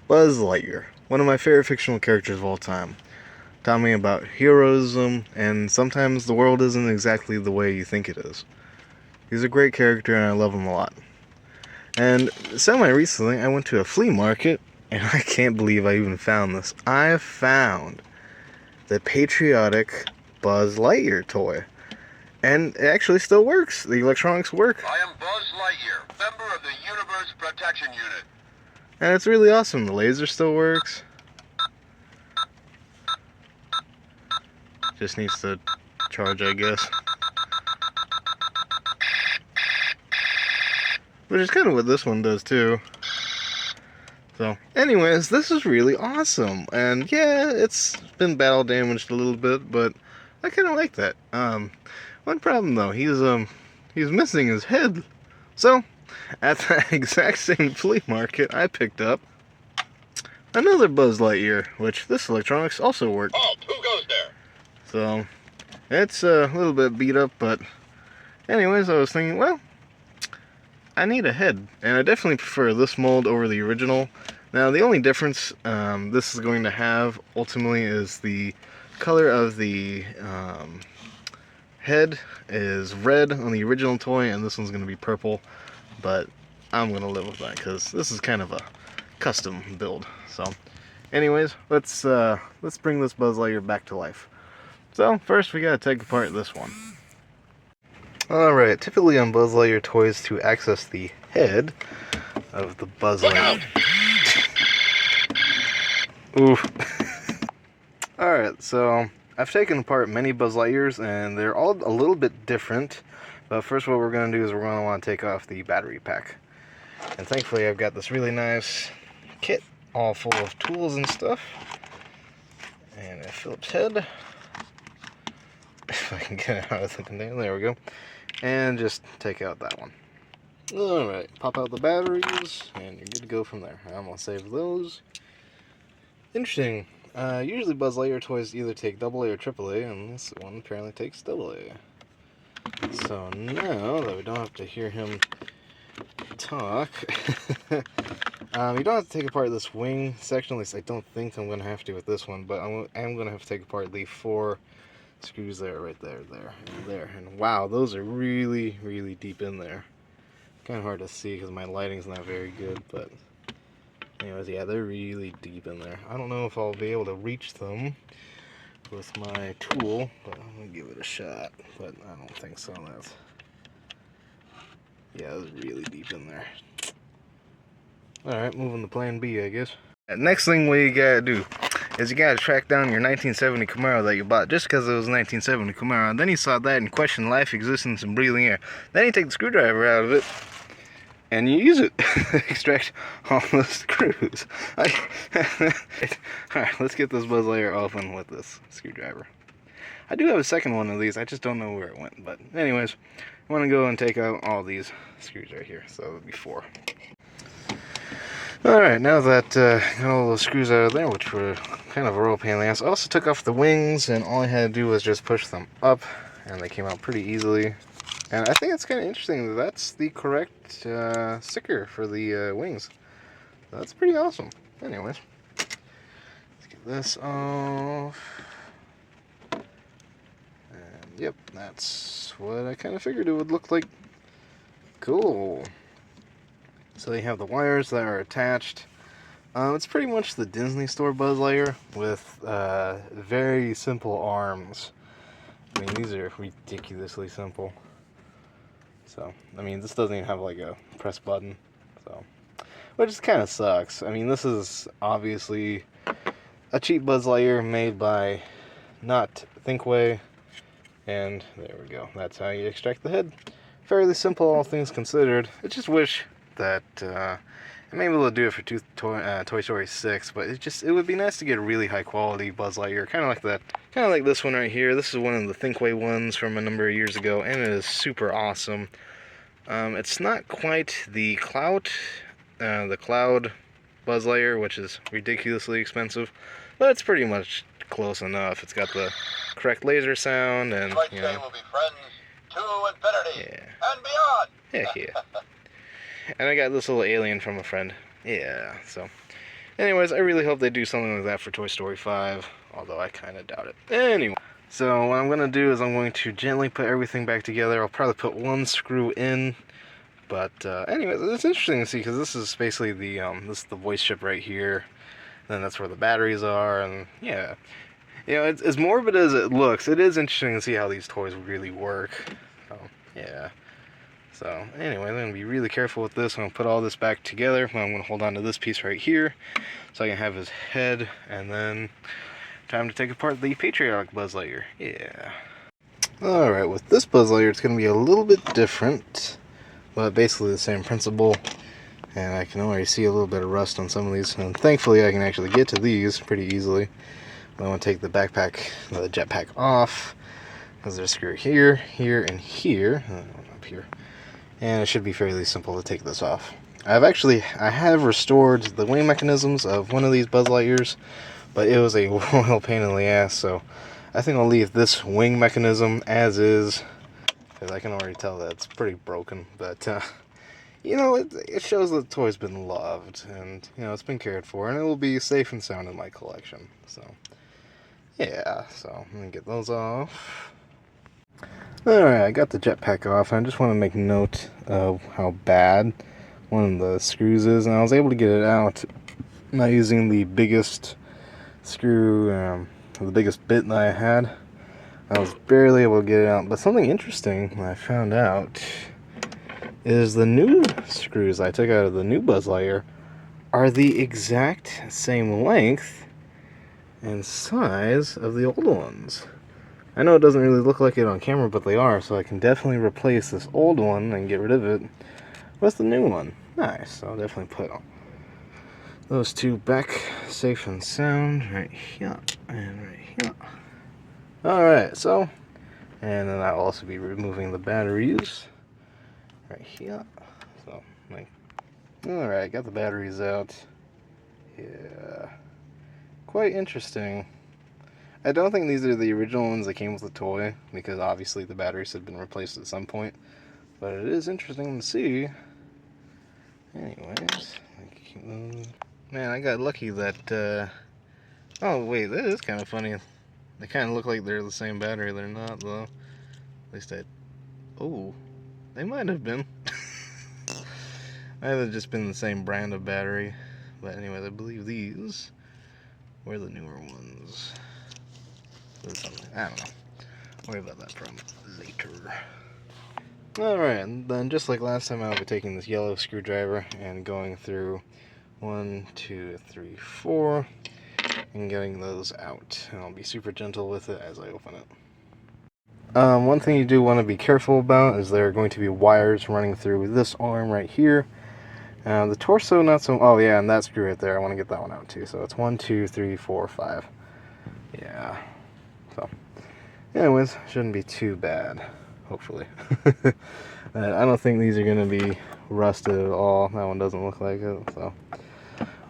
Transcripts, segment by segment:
Buzz Lightyear, one of my favorite fictional characters of all time. Taught me about heroism, and sometimes the world isn't exactly the way you think it is. He's a great character, and I love him a lot. And semi-recently, I went to a flea market, and I can't believe I even found this. I found the patriotic Buzz Lightyear toy. And it actually still works. The electronics work. I am Buzz Lightyear, member of the Universe Protection Unit. And it's really awesome. The laser still works. Just needs to charge, I guess. Which is kind of what this one does too. So, anyways, this is really awesome. And yeah, it's been battle damaged a little bit, but I kind of like that. One problem though, he's missing his head. So, at the exact same flea market, I picked up another Buzz Lightyear, which this electronics also worked. Oh, who goes there? So, it's a little bit beat up, but anyways, I was thinking, well, I need a head, and I definitely prefer this mold over the original. Now, the only difference this is going to have, ultimately, is the color of the head is red on the original toy, and this one's going to be purple, but I'm going to live with that, because this is kind of a custom build. So, anyways, let's bring this Buzz Lightyear back to life. So, first we gotta take apart this one. Alright, typically on Buzz Lightyear toys, to access the head of the Buzz Lightyear... Oof. Alright, so I've taken apart many Buzz Lightyears, and they're all a little bit different. But first what we're going to do is we're going to want to take off the battery pack. And thankfully I've got this really nice kit, all full of tools and stuff. And a Phillips head. If I can get it out of the container, there we go. And just take out that one. Alright, pop out the batteries, and you're good to go from there. I'm going to save those. Interesting. Usually Buzz Lightyear toys either take AA or AAA, and this one apparently takes AA. So now that we don't have to hear him talk, you don't have to take apart this wing section. At least I don't think I'm going to have to with this one, but I am going to have to take apart the 4 screws there, right there, and there. And wow, those are really, really deep in there. Kind of hard to see because my lighting's not very good, but anyways, yeah, they're really deep in there. I don't know if I'll be able to reach them with my tool, but I'm gonna give it a shot. But I don't think so. Yeah, it's really deep in there. Alright, moving to plan B, I guess. Next thing we gotta do is you gotta track down your 1970 Camaro that you bought just because it was a 1970 Camaro. And then you saw that and questioned life, existence, and breathing air. Then you take the screwdriver out of it and you use it to extract all the screws. Alright, let's get this Buzz Lightyear open with this screwdriver. I do have a second one of these, I just don't know where it went. But anyways, I want to go and take out all these screws right here. So it would be 4. Alright, now that got all those screws out of there, which were kind of a real pain in the ass, I also took off the wings, and all I had to do was just push them up, and they came out pretty easily. And I think it's kind of interesting that that's the correct sticker for the wings. So that's pretty awesome. Anyways, let's get this off. And yep, that's what I kind of figured it would look like. Cool. So you have the wires that are attached. It's pretty much the Disney Store Buzz Lightyear with very simple arms. I mean, these are ridiculously simple. So, I mean, this doesn't even have like a press button. So, which kind of sucks. I mean, this is obviously a cheap Buzz Lightyear made by not Thinkway. And there we go. That's how you extract the head. Fairly simple, all things considered. I just wish that I may be able to do it for Toy Story 6, but it would be nice to get a really high quality Buzz Lightyear, kind of like that, kind of like this one right here. This is one of the Thinkway ones from a number of years ago, and it is super awesome. It's not quite the Cloud Buzz Lightyear, which is ridiculously expensive, but it's pretty much close enough. It's got the correct laser sound, and you know. We'll be friends to infinity and beyond. Yeah. And I got this little alien from a friend. Yeah, so Anyways, I really hope they do something like that for Toy Story 5, although I kind of doubt it. Anyway, so what I'm going to do is I'm going to gently put everything back together. I'll probably put one screw in, but anyways, it's interesting to see because this is basically this is the voice chip right here. Then that's where the batteries are, and yeah. You know, it's as morbid as it looks, it is interesting to see how these toys really work. So, yeah. So, anyway, I'm going to be really careful with this. I'm going to put all this back together. I'm going to hold on to this piece right here so I can have his head, and then time to take apart the patriotic Buzz Lightyear. Yeah. Alright, with this Buzz Lightyear, it's going to be a little bit different, but basically the same principle. And I can already see a little bit of rust on some of these, and thankfully I can actually get to these pretty easily. I'm going to take the backpack, the jetpack off, because there's a screw here, here, and here, up here. And it should be fairly simple to take this off. I have restored the wing mechanisms of one of these Buzz Lightyears, but it was a royal pain in the ass, so I think I'll leave this wing mechanism as is, because I can already tell that it's pretty broken, but, you know, it shows that the toy's been loved, and, you know, it's been cared for, and it will be safe and sound in my collection, so, yeah, so I'm going to get those off. Alright, I got the jetpack off, and I just want to make note of how bad one of the screws is, and I was able to get it out not using the biggest screw, the biggest bit that I had. I was barely able to get it out, but something interesting I found out is the new screws I took out of the new Buzz Lightyear are the exact same length and size of the old ones. I know it doesn't really look like it on camera, but they are, so I can definitely replace this old one and get rid of it with the new one. Nice, so I'll definitely put those two back safe and sound right here and right here. Alright, so, and then I'll also be removing the batteries right here. So, like, alright, got the batteries out. Yeah, quite interesting. I don't think these are the original ones that came with the toy, because obviously the batteries had been replaced at some point. But it is interesting to see. Anyways, man, I got lucky that, oh wait, that is kind of funny. They kind of look like they're the same battery. They're not, though. At least oh, they might have been. Might have just been the same brand of battery. But anyways, I believe these were the newer ones. I don't know. Worry about that from later. Alright, and then just like last time, I'll be taking this yellow screwdriver and going through 1, 2, 3, 4 and getting those out. And I'll be super gentle with it as I open it. One thing you do want to be careful about is there are going to be wires running through this arm right here. The torso, not so. Oh, yeah, and that screw right there. I want to get that one out too. So it's 1, 2, 3, 4, 5. Yeah. So, anyways, shouldn't be too bad. Hopefully. I don't think these are going to be rusted at all. That one doesn't look like it. So,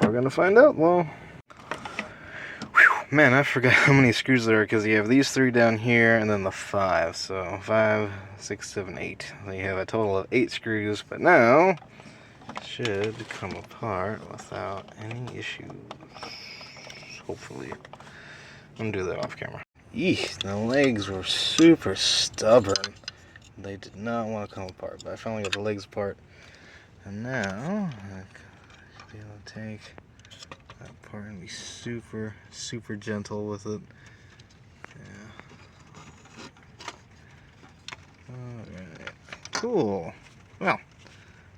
we're going to find out. Well, man, I forgot how many screws there are because you have these 3 down here and then the 5. So 5, 6, 7, 8. So you have a total of 8 screws, but now it should come apart without any issues. Hopefully. I'm going to do that off camera. Eesh, the legs were super stubborn. They did not want to come apart, but I finally got the legs apart. And now I should be able to take that part and be super, super gentle with it. Yeah. Alright. Cool. Well,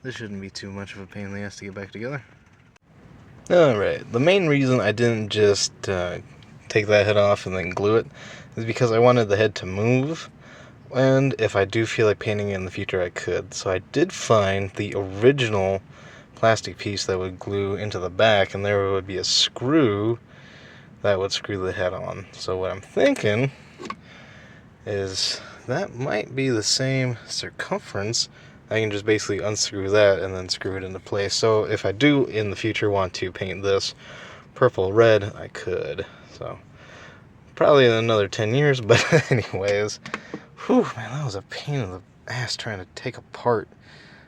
this shouldn't be too much of a pain in the ass to get back together. Alright, the main reason I didn't just take that head off and then glue it is because I wanted the head to move. And if I do feel like painting it in the future, I could. So I did find the original plastic piece that would glue into the back, and there would be a screw that would screw the head on. So what I'm thinking is that might be the same circumference. I can just basically unscrew that and then screw it into place. So if I do in the future want to paint this purple red, I could. So probably in another 10 years, but anyways. Whew, man, that was a pain in the ass trying to take apart.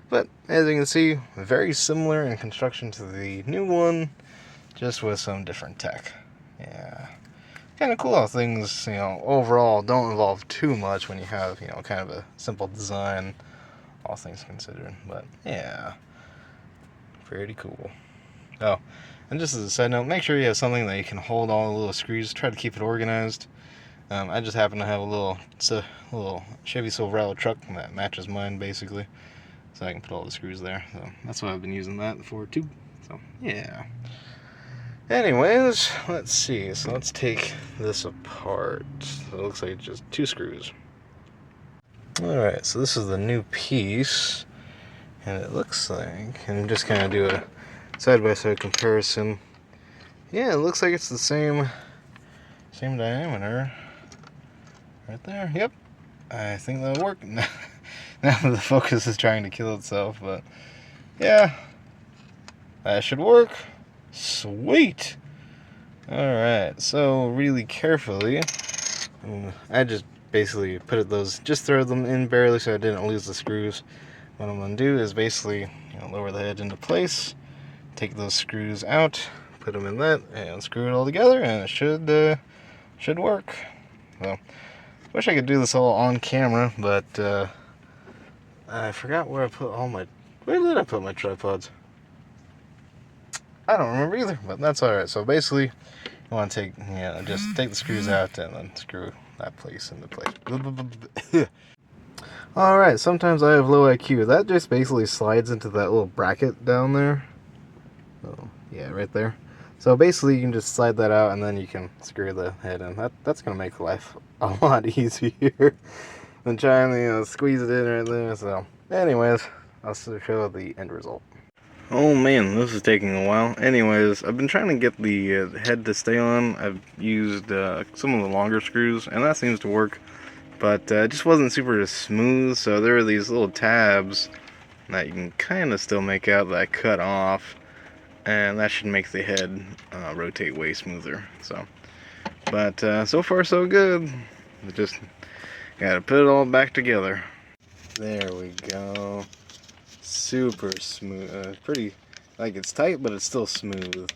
But as you can see, very similar in construction to the new one. just with some different tech. Yeah. Kind of cool how things, overall don't involve too much when you have, kind of a simple design, all things considered. But yeah, pretty cool. Oh, and just as a side note, make sure you have something that you can hold all the little screws. Try to keep it organized. I just happen to have a little Chevy Silverado truck that matches mine basically, so I can put all the screws there. So that's what I've been using that for too. So yeah. Anyways, let's see. So let's take this apart. So it looks like it's just 2 screws. Alright, so this is the new piece. And it looks like, and just kind of do a side-by-side comparison. Yeah, it looks like it's the same diameter. Right there, yep. I think that'll work. Now that the focus is trying to kill itself, but yeah. That should work. Sweet! Alright, so really carefully, I just basically just throw them in barely so I didn't lose the screws. What I'm going to do is basically lower the head into place, take those screws out, put them in that, and screw it all together, and it should work. So, wish I could do this all on camera, but I forgot where did I put my tripods? I don't remember either, but that's alright. So basically, you want to just take the screws out and then screw that place into place. Alright, sometimes I have low IQ. That just basically slides into that little bracket down there. Oh, yeah, right there. So basically, you can just slide that out and then you can screw the head in. That's going to make life a lot easier than trying to squeeze it in right there. So anyways, I'll show the end result. Oh man, this is taking a while. Anyways, I've been trying to get the head to stay on. I've used some of the longer screws, and that seems to work. But it just wasn't super smooth, so there are these little tabs that you can kind of still make out that I cut off. And that should make the head rotate way smoother. But so far so good. Just gotta put it all back together. There we go. Super smooth. Pretty, like it's tight, but it's still smooth.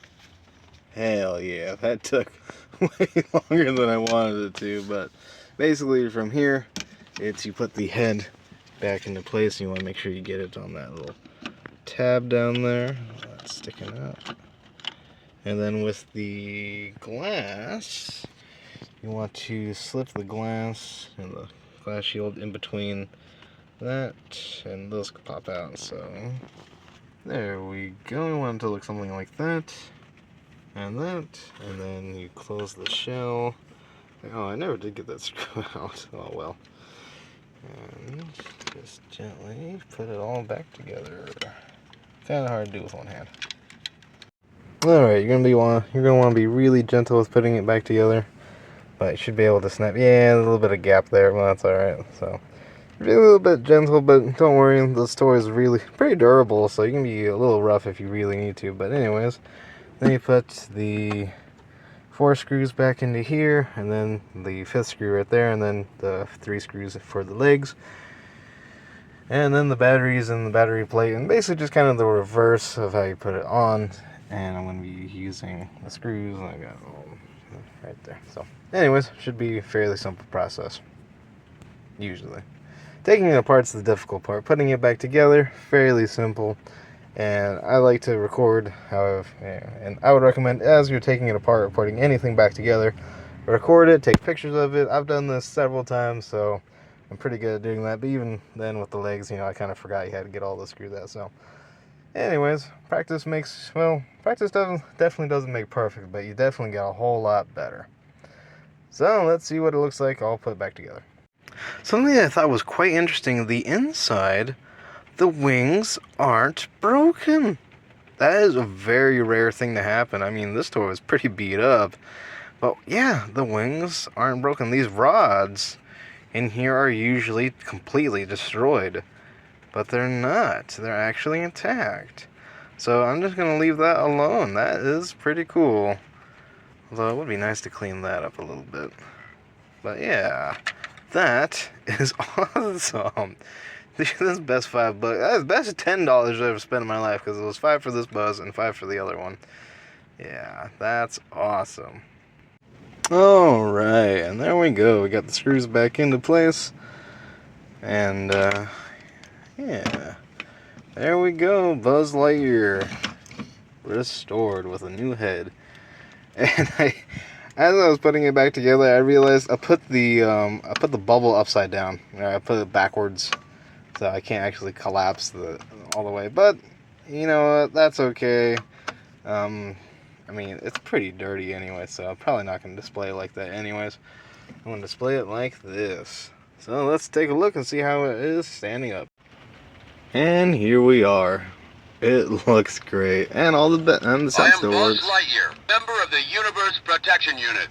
Hell yeah, that took way longer than I wanted it to, but basically from here, you put the head back into place. You want to make sure you get it on that little tab down there. That's sticking out. And then with the glass, you want to slip the glass and the glass shield in between that, and those could pop out. So there we go. We want it to look something like that, and then you close the shell. Oh, I never did get that screw out. Oh well. And just gently put it all back together. Kind of hard to do with one hand. All right, you're gonna want to be really gentle with putting it back together, but you should be able to snap. Yeah, a little bit of gap there, but that's all right. So. Be a little bit gentle, but don't worry, this toy is really pretty durable, so you can be a little rough if you really need to. But anyways, then you put the 4 screws back into here, and then the 5th screw right there, and then the 3 screws for the legs, and then the batteries and the battery plate, and basically just kind of the reverse of how you put it on. And I'm going to be using the screws, and I got all right there. So anyways, should be a fairly simple process, usually. Taking it apart's the difficult part. Putting it back together, fairly simple. And I like to record and I would recommend, as you're taking it apart or putting anything back together, record it, take pictures of it. I've done this several times, so I'm pretty good at doing that. But even then with the legs, I kind of forgot you had to get all the screws out. So anyways, practice definitely doesn't make perfect, but you definitely get a whole lot better. So let's see what it looks like all put back together. Something I thought was quite interesting, the inside, the wings aren't broken. That is a very rare thing to happen. I mean, this toy was pretty beat up, but yeah, the wings aren't broken. These rods in here are usually completely destroyed, but they're not. They're actually intact. So I'm just going to leave that alone. That is pretty cool. Although it would be nice to clean that up a little bit. But yeah. That is awesome. This is best $5. That's best $10 I've ever spent in my life, because it was $5 for this buzz and $5 for the other one. Yeah, that's awesome. Alright, and there we go. We got the screws back into place. And, yeah. There we go. Buzz Lightyear. Restored with a new head. And as I was putting it back together, I realized I put the bubble upside down. I put it backwards, so I can't actually collapse all the way. But you know what? That's okay. I mean, it's pretty dirty anyway, so I'm probably not going to display it like that anyways. I'm going to display it like this. So let's take a look and see how it is standing up. And here we are. It looks great, and all the I side am still Buzz works. Lightyear, member of the Universe Protection Unit.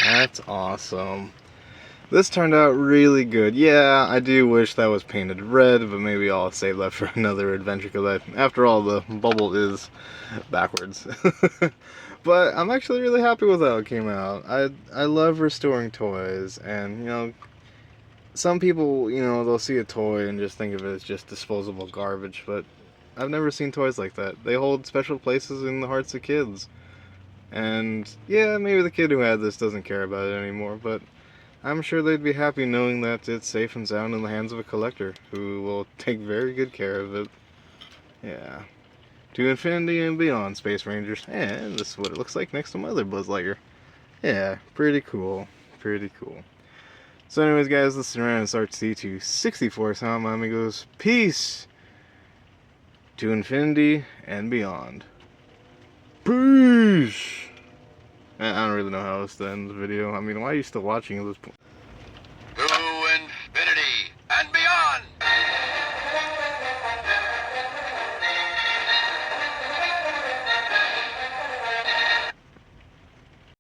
That's awesome. This turned out really good. Yeah, I do wish that was painted red, but maybe I'll save that for another adventure because after all, the bubble is backwards. But I'm actually really happy with how it came out. I love restoring toys, and you know, some people, you know, they'll see a toy and just think of it as just disposable garbage, but I've never seen toys like that. They hold special places in the hearts of kids. And yeah, maybe the kid who had this doesn't care about it anymore, but I'm sure they'd be happy knowing that it's safe and sound in the hands of a collector who will take very good care of it. Yeah. To infinity and beyond, Space Rangers. And this is what it looks like next to my other Buzz Lightyear. Yeah, pretty cool. Pretty cool. So anyways, guys, this is Random RT 264. So my amigos, peace to infinity and beyond. Peace! I don't really know how else to end the video. I mean, why are you still watching at this point?